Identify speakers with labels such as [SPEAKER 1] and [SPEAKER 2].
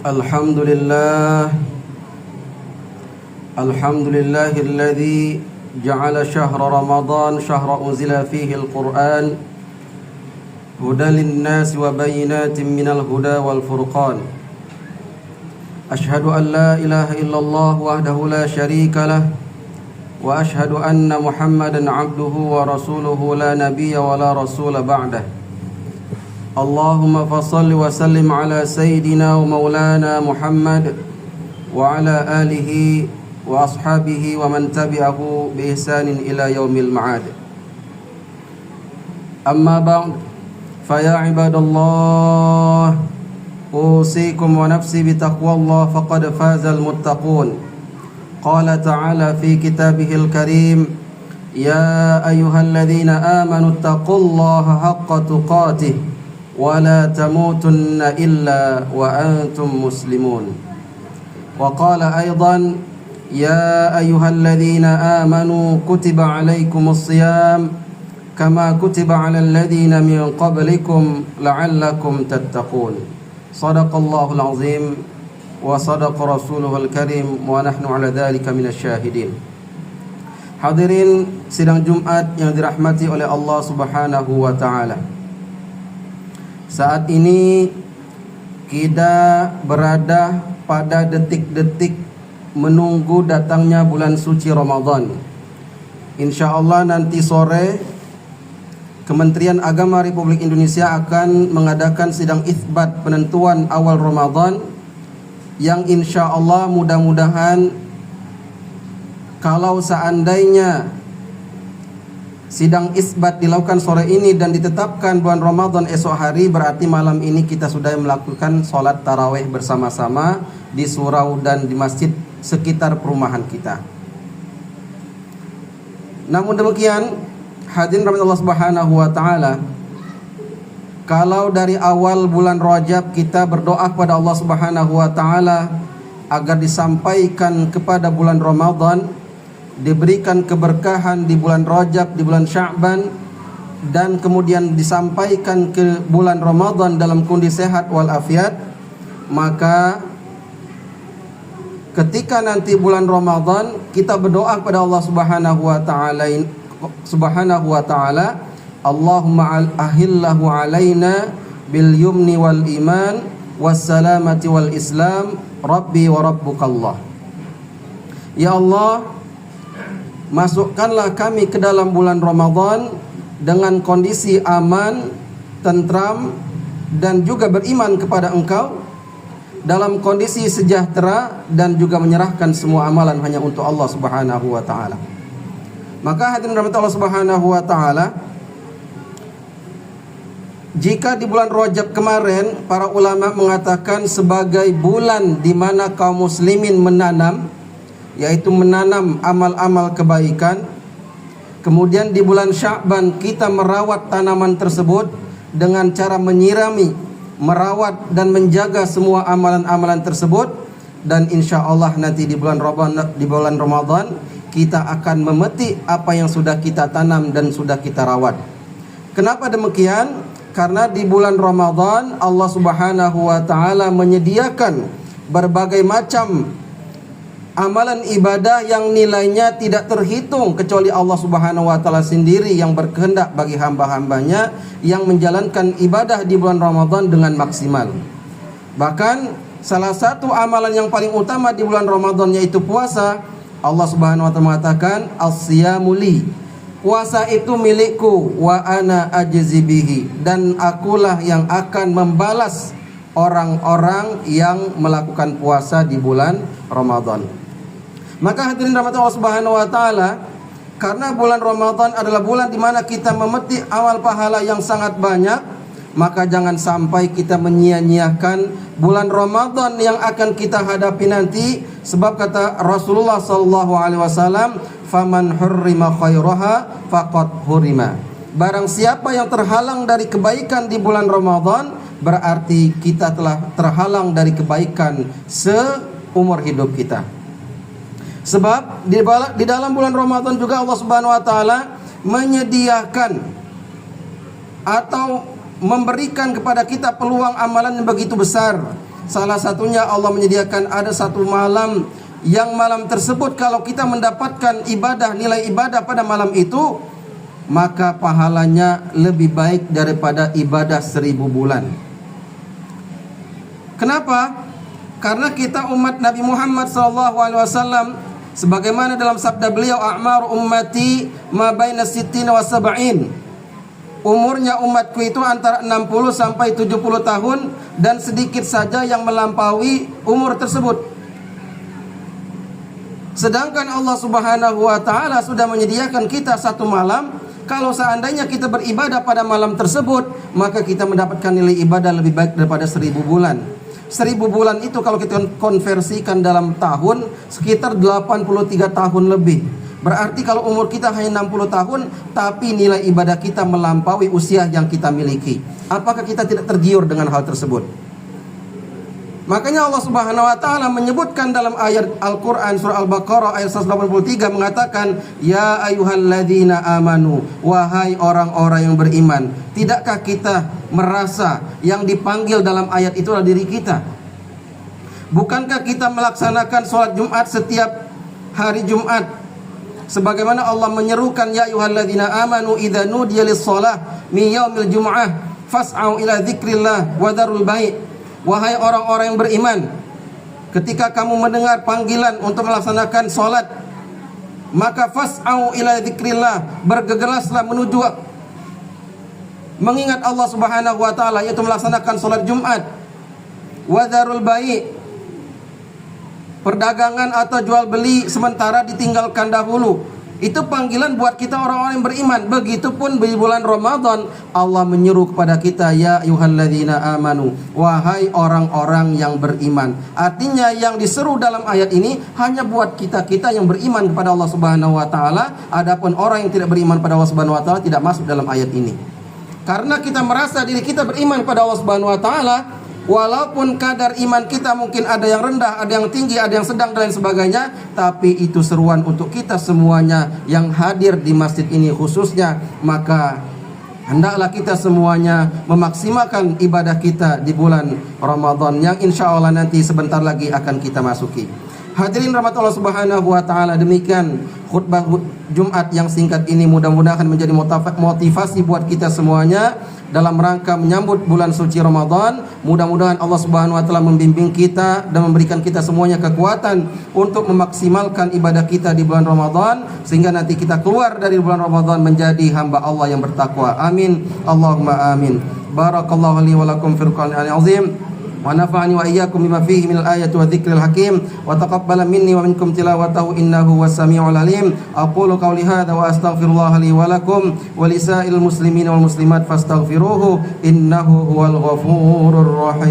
[SPEAKER 1] الحمد لله الذي جعل شهر رمضان شهر أنزل فيه القرآن هدى للناس وبينات من الهدى والفرقان أشهد أن لا إله إلا الله وحده لا شريك له وأشهد أن محمدا عبده ورسوله لا نبي ولا رسول بعده اللهم فصل وسلم على سيدنا ومولانا محمد وعلى آله وأصحابه ومن تبعه بإحسان إلى يوم المعاد أما بعد فيا عباد الله أوصيكم ونفسي بتقوى الله فقد فاز المتقون قال تعالى في كتابه الكريم يا أيها الذين آمنوا اتقوا الله حق تقاته ولا تموتن إلا وأنتم مسلمون وقال أيضا يا أيها الذين آمنوا كتب عليكم الصيام كما كتب على الذين من قبلكم لعلكم تتقون صدق الله العظيم وصدق رسوله الكريم ونحن على ذلك من الشاهدين. Hadirin sidang Jumat yang dirahmati oleh Allah Subhanahu wa taala. Saat ini kita berada pada detik-detik menunggu datangnya bulan suci Ramadan. Insyaallah nanti sore Kementerian Agama Republik Indonesia akan mengadakan sidang itsbat penentuan awal Ramadan yang insyaallah mudah-mudahan kalau seandainya sidang itsbat dilakukan sore ini dan ditetapkan bulan Ramadan esok hari, berarti malam ini kita sudah melakukan sholat tarawih bersama-sama di surau dan di masjid sekitar perumahan kita. Namun demikian, hadirin rahmat Allah Subhanahu wa taala, kalau dari awal bulan Rajab kita berdoa kepada Allah Subhanahu wa taala agar disampaikan kepada bulan Ramadan, diberikan keberkahan di bulan Rajab, di bulan Sya'ban, dan kemudian disampaikan ke bulan Ramadan dalam kondisi sehat walafiat, maka ketika nanti bulan Ramadan kita berdoa kepada Allah Subhanahu wa taala, Allahumma ahillahu alaina bil yumni wal iman was salamati wal islam rabbi wa rabbukallah. Ya Allah, masukkanlah kami ke dalam bulan Ramadan dengan kondisi aman, tentram, dan juga beriman kepada Engkau, dalam kondisi sejahtera dan juga menyerahkan semua amalan hanya untuk Allah Subhanahu wa taala. Maka hadirin rahmat Allah Subhanahu wa taala, jika di bulan Rajab kemarin para ulama mengatakan sebagai bulan di mana kaum muslimin menanam, yaitu menanam amal-amal kebaikan. Kemudian di bulan Sya'ban kita merawat tanaman tersebut dengan cara menyirami, merawat dan menjaga semua amalan-amalan tersebut. Dan insya Allah nanti di bulan Ramadan kita akan memetik apa yang sudah kita tanam dan sudah kita rawat. Kenapa demikian? Karena di bulan Ramadan Allah Subhanahu wa taala menyediakan berbagai macam amalan ibadah yang nilainya tidak terhitung kecuali Allah Subhanahu wa taala sendiri yang berkehendak bagi hamba-hambanya yang menjalankan ibadah di bulan Ramadan dengan maksimal. Bahkan salah satu amalan yang paling utama di bulan Ramadan yaitu puasa. Allah Subhanahu wa taala mengatakan as-siyamu li, puasa itu milikku, wa ana ajzi bihi, dan akulah yang akan membalas orang-orang yang melakukan puasa di bulan Ramadan. Maka hadirin rahmat Allah Subhanahu wa taala, karena bulan Ramadan adalah bulan di mana kita memetik amal pahala yang sangat banyak, maka jangan sampai kita menyia-nyiakan bulan Ramadan yang akan kita hadapi nanti. Sebab kata Rasulullah sallallahu alaihi wasallam, "Faman hurrima khairaha faqad hurima." Barang siapa yang terhalang dari kebaikan di bulan Ramadan, berarti kita telah terhalang dari kebaikan seumur hidup kita. Sebab di dalam bulan Ramadan juga Allah Subhanahu wa taala menyediakan atau memberikan kepada kita peluang amalan yang begitu besar. Salah satunya Allah menyediakan ada satu malam, yang malam tersebut kalau kita mendapatkan ibadah, nilai ibadah pada malam itu, maka pahalanya lebih baik daripada ibadah 1000 bulan. Kenapa? Karena kita umat Nabi Muhammad SAW, sebagaimana dalam sabda beliau, a'mar ummati ma baina sittina wa sab'in. Umurnya umatku itu antara 60 sampai 70 tahun, dan sedikit saja yang melampaui umur tersebut. Sedangkan Allah Subhanahu wa taala sudah menyediakan kita satu malam. Kalau seandainya kita beribadah pada malam tersebut, maka kita mendapatkan nilai ibadah lebih baik daripada 1000 bulan. 1000 bulan itu kalau kita konversikan dalam tahun, sekitar 83 tahun lebih. Berarti kalau umur kita hanya 60 tahun, tapi nilai ibadah kita melampaui usia yang kita miliki. Apakah kita tidak tergiur dengan hal tersebut? Makanya Allah Subhanahu wa taala menyebutkan dalam ayat Al-Qur'an surah Al-Baqarah ayat 183 mengatakan, ya ayyuhalladzina amanu, wahai orang-orang yang beriman. Tidakkah kita merasa yang dipanggil dalam ayat itu adalah diri kita? Bukankah kita melaksanakan sholat Jumat setiap hari Jumat? Sebagaimana Allah menyerukan, ya ayyuhalladzina amanu idza nudiya lis-shalah min yaumil jumu'ah fas'au ila dzikrillah wa dzarul bai'. Wahai orang-orang yang beriman, ketika kamu mendengar panggilan untuk melaksanakan sholat, maka fas'au ila dzikrillah, bergegaslah menuju mengingat Allah Subhanahu wa taala, yaitu melaksanakan sholat Jumat. Wa dzarul bai', perdagangan atau jual beli sementara ditinggalkan dahulu. Itu panggilan buat kita orang-orang yang beriman. Begitupun di bulan Ramadan, Allah menyuruh kepada kita, ya ayyuhalladzina amanu, wahai orang-orang yang beriman. Artinya yang diseru dalam ayat ini hanya buat kita-kita yang beriman kepada Allah Subhanahu wa taala. Adapun orang yang tidak beriman pada Allah Subhanahu wa taala tidak masuk dalam ayat ini. Karena kita merasa diri kita beriman pada Allah Subhanahu wa taala, walaupun kadar iman kita mungkin ada yang rendah, ada yang tinggi, ada yang sedang dan lain sebagainya, tapi itu seruan untuk kita semuanya yang hadir di masjid ini khususnya. Maka hendaklah kita semuanya memaksimalkan ibadah kita di bulan Ramadan yang insya Allah nanti sebentar lagi akan kita masuki. Hadirin rahmat Allah Subhanahu wa taala, demikian khutbah Jumat yang singkat ini mudah-mudahan menjadi motivasi buat kita semuanya dalam rangka menyambut bulan suci Ramadan. Mudah-mudahan Allah Subhanahu wa taala membimbing kita dan memberikan kita semuanya kekuatan untuk memaksimalkan ibadah kita di bulan Ramadan, sehingga nanti kita keluar dari bulan Ramadan menjadi hamba Allah yang bertakwa. Amin. Allahumma amin. Barakallahu li wa lakum fil Qur'anil azim. Wa nafa'ani wa iyyakum bima fihi minal ayati wa dzikril hakim, wa taqabbala minni wa minkum tilawatahu innahu was-sami'ul alim. Aqulu qawli hadza wa astaghfirullaha li wa lakum wa lisa'il muslimin wal muslimat fastaghfiruhu innahu huwal ghafurur rahim.